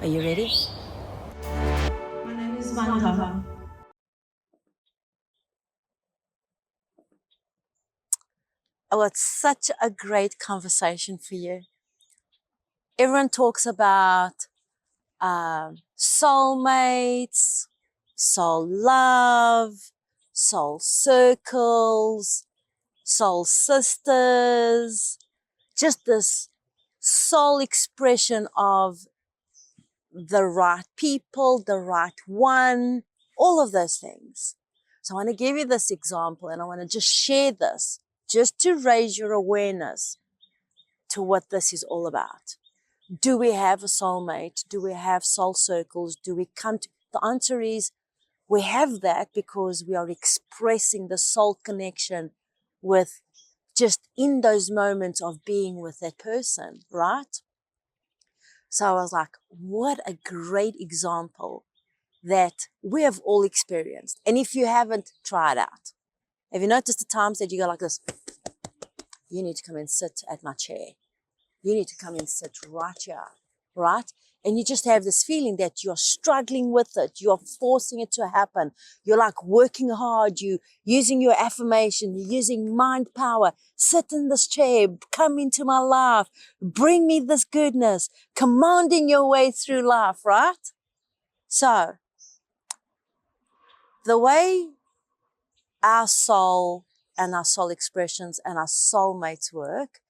Are you ready? My name is Vanda. Oh, it's such a great conversation for you. Everyone talks about soulmates, soul love, soul circles, soul sisters, just this soul expression of the right people, the right one, all of those things. So I want to give you this example and I want to just share this just to raise your awareness to what this is all about. Do we have a soulmate? Do we have soul circles? Do we come to, the answer is we have that because we are expressing the soul connection with just in those moments of being with that person, right? So I was like, what a great example that we have all experienced. And if you haven't, try it out. Have you noticed the times that you go like this? You need to come and sit at my chair. You need to come and sit right here, right? And you just have this feeling that you're struggling with it. You're forcing it to happen. You're like working hard. You using your affirmation. You're using mind power. Sit in this chair. Come into my life. Bring me this goodness. Commanding your way through life, right? So the way our soul and our soul expressions and our soulmates work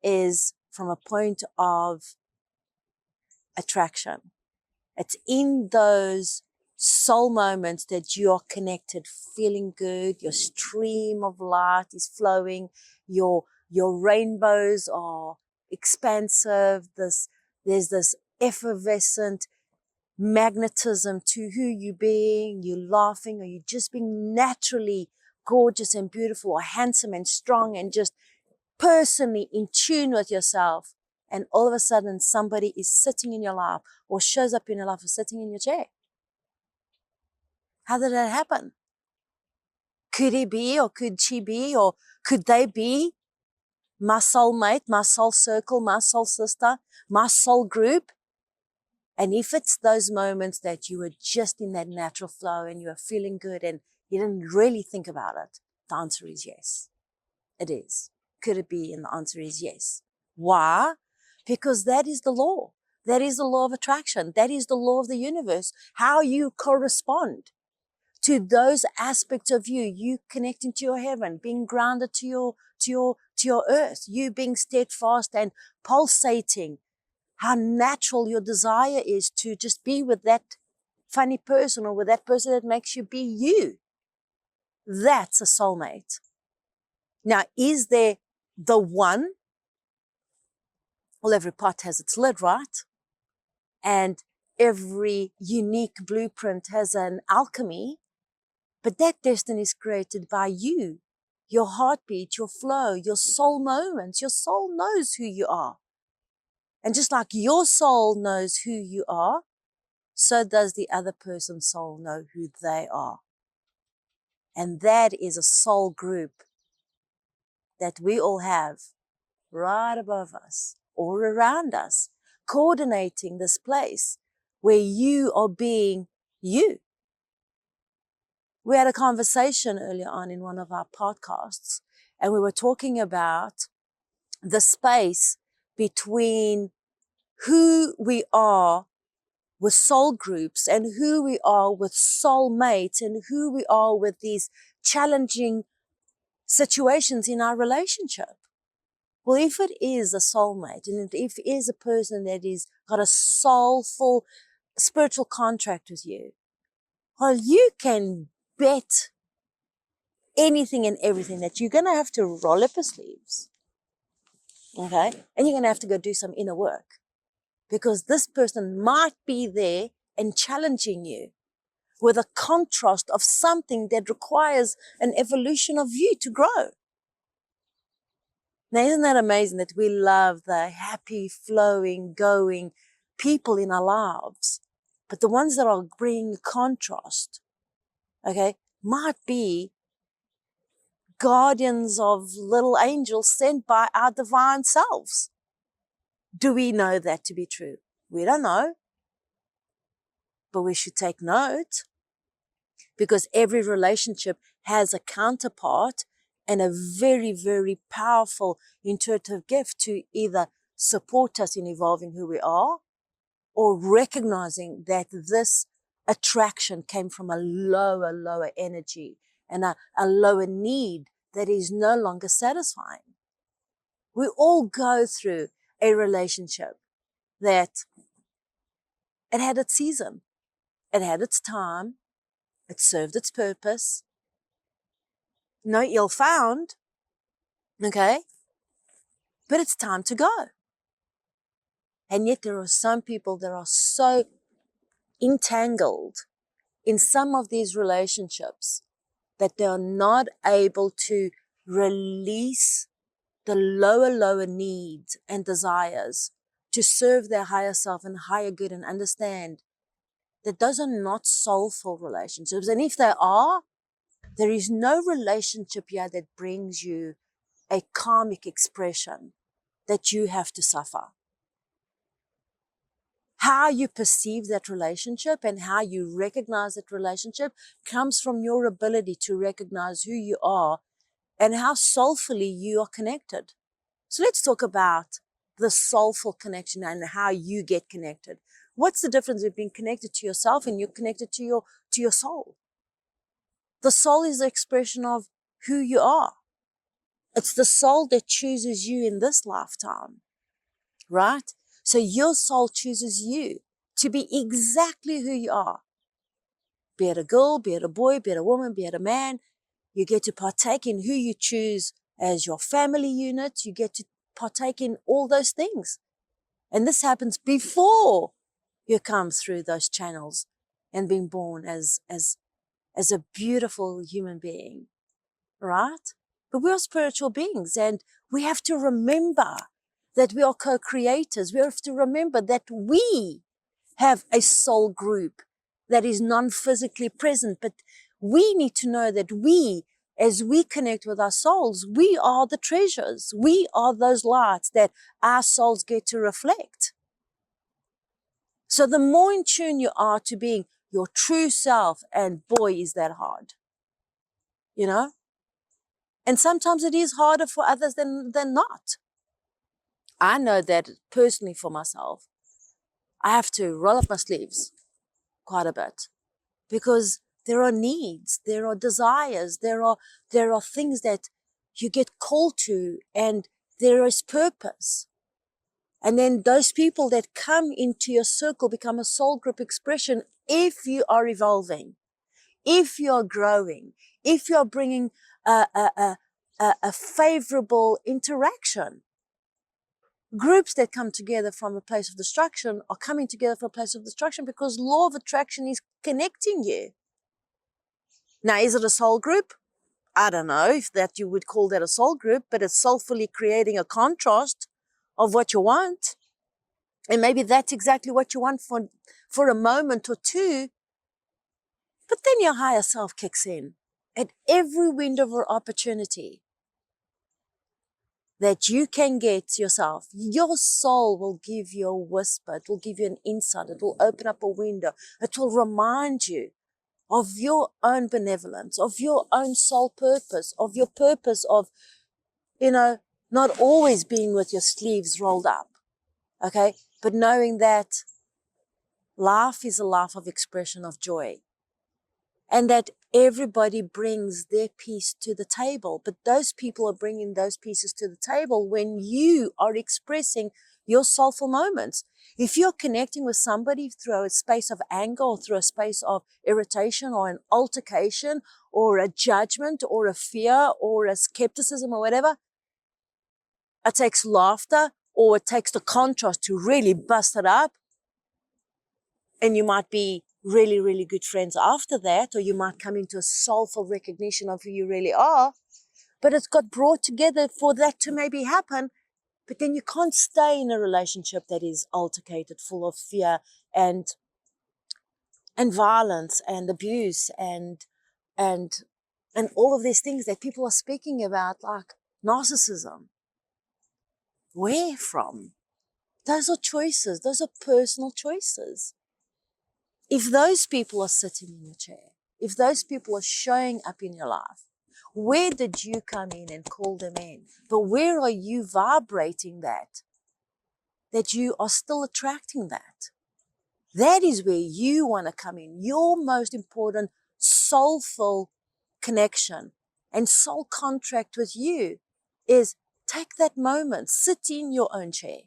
is from a point of attraction. It's in those soul moments that you're connected, feeling good, your stream of light is flowing, your rainbows are expansive, there's this effervescent magnetism to who you being, you laughing, or you just being naturally gorgeous and beautiful or handsome and strong and just personally in tune with yourself. And all of a sudden somebody is sitting in your life or shows up in your life or sitting in your chair. How did that happen? Could he be or could she be or could they be my soulmate, my soul circle, my soul sister, my soul group? And if it's those moments that you were just in that natural flow and you were feeling good and you didn't really think about it, the answer is yes. It is. Could it be? And the answer is yes. Why? Because that is the law. That is the law of attraction. That is the law of the universe. How you correspond to those aspects of you, you connecting to your heaven, being grounded to your earth, you being steadfast and pulsating, how natural your desire is to just be with that funny person or with that person that makes you be you. That's a soulmate. Now, is there the one? Well, every pot has its lid, right? And every unique blueprint has an alchemy, but that destiny is created by you, your heartbeat, your flow, your soul moments. Your soul knows who you are. And just like your soul knows who you are, so does the other person's soul know who they are. And that is a soul group that we all have right above us or around us, coordinating this place where you are being you. We had a conversation earlier on in one of our podcasts, and we were talking about the space between who we are with soul groups and who we are with soul mates and who we are with these challenging situations in our relationship. Well, if it is a soulmate and if it is a person that is got a soulful spiritual contract with you, well, you can bet anything and everything that you're going to have to roll up your sleeves, okay? And you're going to have to go do some inner work because this person might be there and challenging you with a contrast of something that requires an evolution of you to grow. Now, isn't that amazing that we love the happy, flowing, going people in our lives, but the ones that are bringing contrast, okay, might be guardians of little angels sent by our divine selves. Do we know that to be true? We don't know. But we should take note, because every relationship has a counterpart and a very, very powerful intuitive gift to either support us in evolving who we are, or recognizing that this attraction came from a lower energy and a lower need that is no longer satisfying. We all go through a relationship that it had its season, it had its time, it served its purpose. No ill found, okay? But it's time to go. And yet there are some people that are so entangled in some of these relationships that they are not able to release the lower needs and desires to serve their higher self and higher good, and understand that those are not soulful relationships. And if they are, there is no relationship here that brings you a karmic expression that you have to suffer. How you perceive that relationship and how you recognize that relationship comes from your ability to recognize who you are and how soulfully you are connected. So let's talk about the soulful connection and how you get connected. What's the difference between being connected to yourself and you're connected to your soul? The soul is the expression of who you are. It's the soul that chooses you in this lifetime, right? So your soul chooses you to be exactly who you are. Be it a girl, be it a boy, be it a woman, be it a man. You get to partake in who you choose as your family unit. You get to partake in all those things. And this happens before you come through those channels and being born as a beautiful human being, right? But we are spiritual beings, and we have to remember that we are co-creators. We have to remember that we have a soul group that is non-physically present, but we need to know that we, as we connect with our souls, we are the treasures. We are those lights that our souls get to reflect. So the more in tune you are to being your true self, and boy, is that hard, you know? And sometimes it is harder for others than not. I know that personally for myself. I have to roll up my sleeves quite a bit, because there are needs, there are desires, there are things that you get called to, and there is purpose. And then those people that come into your circle become a soul group expression if you are evolving, if you are growing, if you are bringing a favorable interaction. Groups that come together from a place of destruction are coming together from a place of destruction because law of attraction is connecting you. Now, is it a soul group? I don't know if that you would call that a soul group, but it's soulfully creating a contrast of what you want. And maybe that's exactly what you want for a moment or two. But then your higher self kicks in at every window of opportunity that you can get yourself. Your soul will give you a whisper. It will give you an insight. It will open up a window. It will remind you of your own benevolence, of your own soul purpose, of your purpose of, not always being with your sleeves rolled up, okay? But knowing that life is a life of expression of joy, and that everybody brings their piece to the table. But those people are bringing those pieces to the table when you are expressing your soulful moments. If you're connecting with somebody through a space of anger, or through a space of irritation, or an altercation, or a judgment, or a fear, or a skepticism, or whatever, it takes laughter, or it takes the contrast to really bust it up. And you might be really, really good friends after that, or you might come into a soulful recognition of who you really are. But it's got brought together for that to maybe happen. But then you can't stay in a relationship that is altercated, full of fear and violence and abuse and all of these things that people are speaking about, like narcissism. Where from? Those are choices. Those are personal choices. if those people are sitting in your chair, if those people are showing up in your life, where did you come in and call them in? But where are you vibrating that you are still attracting that? That is where you want to come in. Your most important soulful connection and soul contract with you is take that moment, sit in your own chair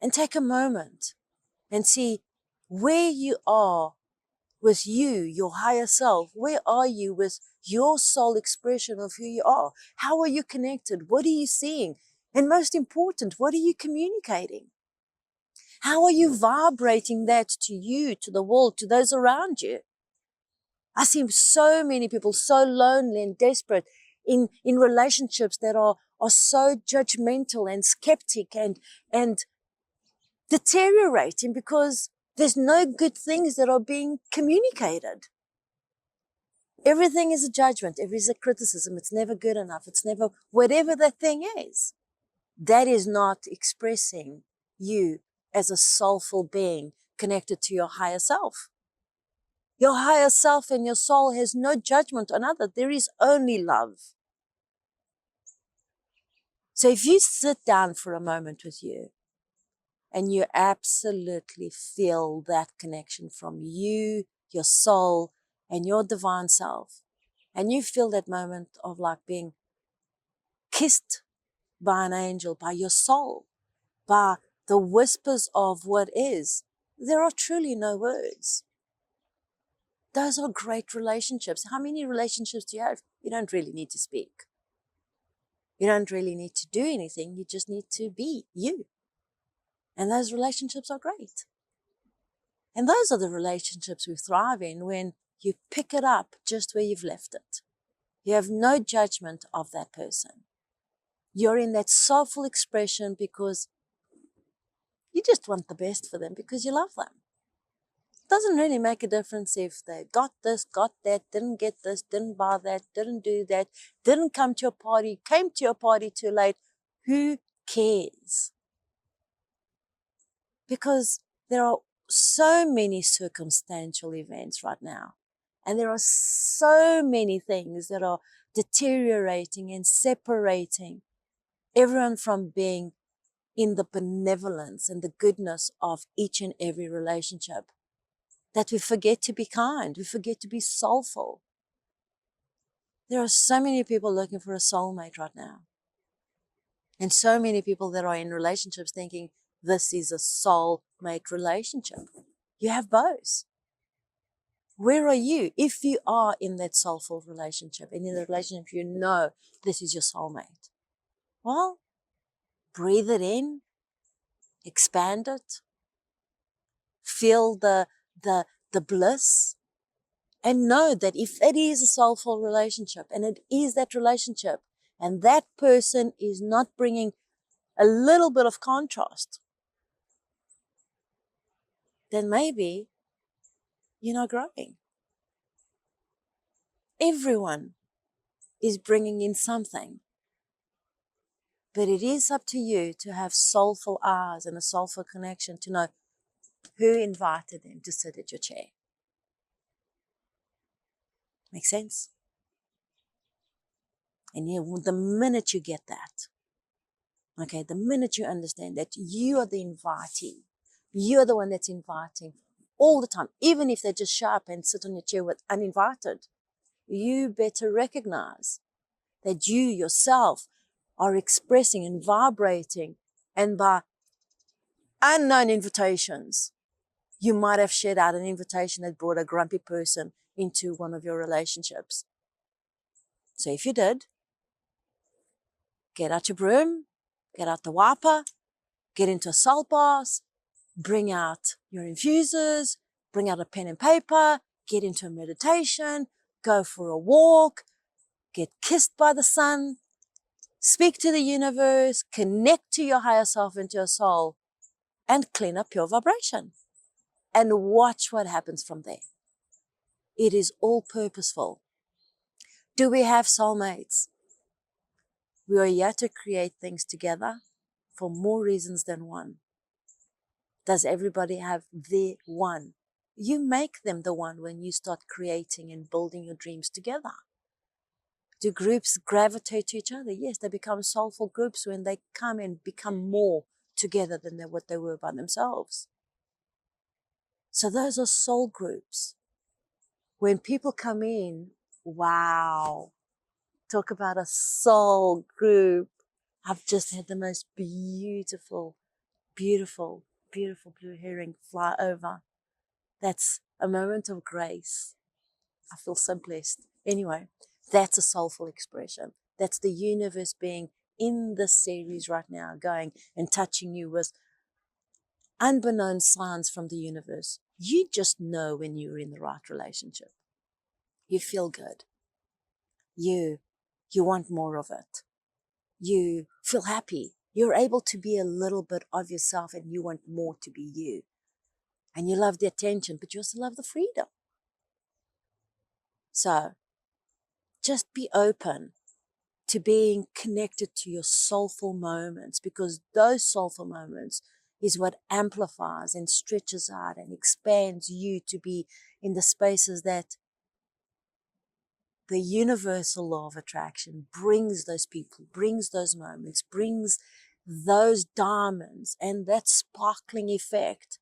and take a moment and see where you are with you, your higher self. Where are you with your soul expression of who you are? How are you connected? What are you seeing? And most important, what are you communicating? How are you vibrating that to you, to the world, to those around you? I see so many people so lonely and desperate in relationships that are so judgmental and skeptic and deteriorating because there's no good things that are being communicated. Everything is a judgment. Everything is a criticism. It's never good enough. It's never whatever that thing is. That is not expressing you as a soulful being connected to your higher self. Your higher self and your soul has no judgment on others. There is only love. So if you sit down for a moment with you and you absolutely feel that connection from you, your soul, and your divine self, and you feel that moment of like being kissed by an angel, by your soul, by the whispers of what is, there are truly no words. Those are great relationships. How many relationships do you have? You don't really need to speak. You don't really need to do anything. You just need to be you. And those relationships are great. And those are the relationships we thrive in when you pick it up just where you've left it. You have no judgment of that person. You're in that soulful expression because you just want the best for them because you love them. It doesn't really make a difference if they got this, got that, didn't get this, didn't buy that, didn't do that, didn't come to your party, came to your party too late. Who cares? Because there are so many circumstantial events right now. And there are so many things that are deteriorating and separating everyone from being in the benevolence and the goodness of each and every relationship, that we forget to be kind, we forget to be soulful. There are so many people looking for a soulmate right now. And so many people that are in relationships thinking this is a soulmate relationship. You have both. Where are you? If you are in that soulful relationship, and in the relationship you know this is your soulmate, well, breathe it in, expand it, feel the bliss, and know that if it is a soulful relationship and it is that relationship and that person is not bringing a little bit of contrast, then maybe you're not growing. Everyone is bringing in something, but it is up to you to have soulful eyes and a soulful connection to know who invited them to sit at your chair. Make sense? And the minute you get that, okay, the minute you understand that you are the invitee, you're the one that's inviting all the time, even if they just show up and sit on your chair with uninvited, you better recognize that you yourself are expressing and vibrating, and by unknown invitations, you might have shared out an invitation that brought a grumpy person into one of your relationships. So if you did, get out your broom, get out the wiper, get into a salt bath, bring out your infusers, bring out a pen and paper, get into a meditation, go for a walk, get kissed by the sun, speak to the universe, connect to your higher self and to your soul, and clean up your vibration. And watch what happens from there. It is all purposeful. Do we have soulmates? We are here to create things together for more reasons than one. Does everybody have their one? You make them the one when you start creating and building your dreams together. Do groups gravitate to each other? Yes, they become soulful groups when they come and become more together than what they were by themselves. So those are soul groups. When people come in, wow, talk about a soul group. I've just had the most beautiful, beautiful, beautiful blue herring fly over. That's a moment of grace. I feel so blessed. Anyway, that's a soulful expression. That's the universe being in this series right now, going and touching you with unbeknown signs from the universe. You just know when you're in the right relationship. You feel good. You want more of it. You feel happy. You're able to be a little bit of yourself and you want more to be you. And you love the attention, but you also love the freedom. So just be open to being connected to your soulful moments, because those soulful moments is what amplifies and stretches out and expands you to be in the spaces that the universal law of attraction brings those people, brings those moments, brings those diamonds and that sparkling effect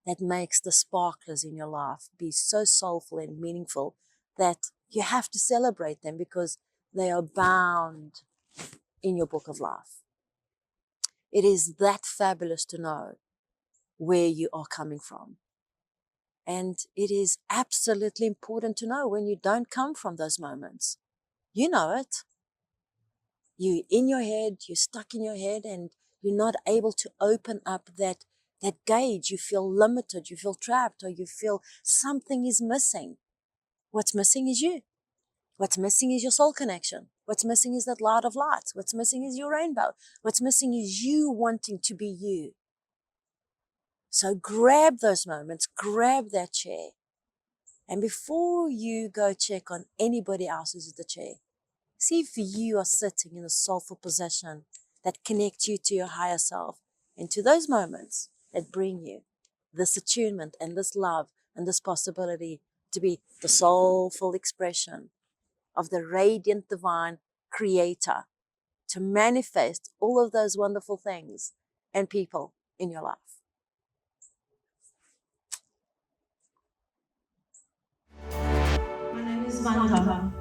that makes the sparklers in your life be so soulful and meaningful that you have to celebrate them because they are bound in your book of life. It is that fabulous to know where you are coming from. And it is absolutely important to know when you don't come from those moments. You know it. You're in your head, you're stuck in your head, and you're not able to open up that gauge. You feel limited, you feel trapped, or you feel something is missing. What's missing is you. What's missing is your soul connection. What's missing is that light of lights. What's missing is your rainbow. What's missing is you wanting to be you. So grab those moments, grab that chair. And before you go check on anybody else who's at the chair, see if you are sitting in a soulful position that connects you to your higher self and to those moments that bring you this attunement and this love and this possibility to be the soulful expression of the radiant divine creator, to manifest all of those wonderful things and people in your life. My name is Vanda.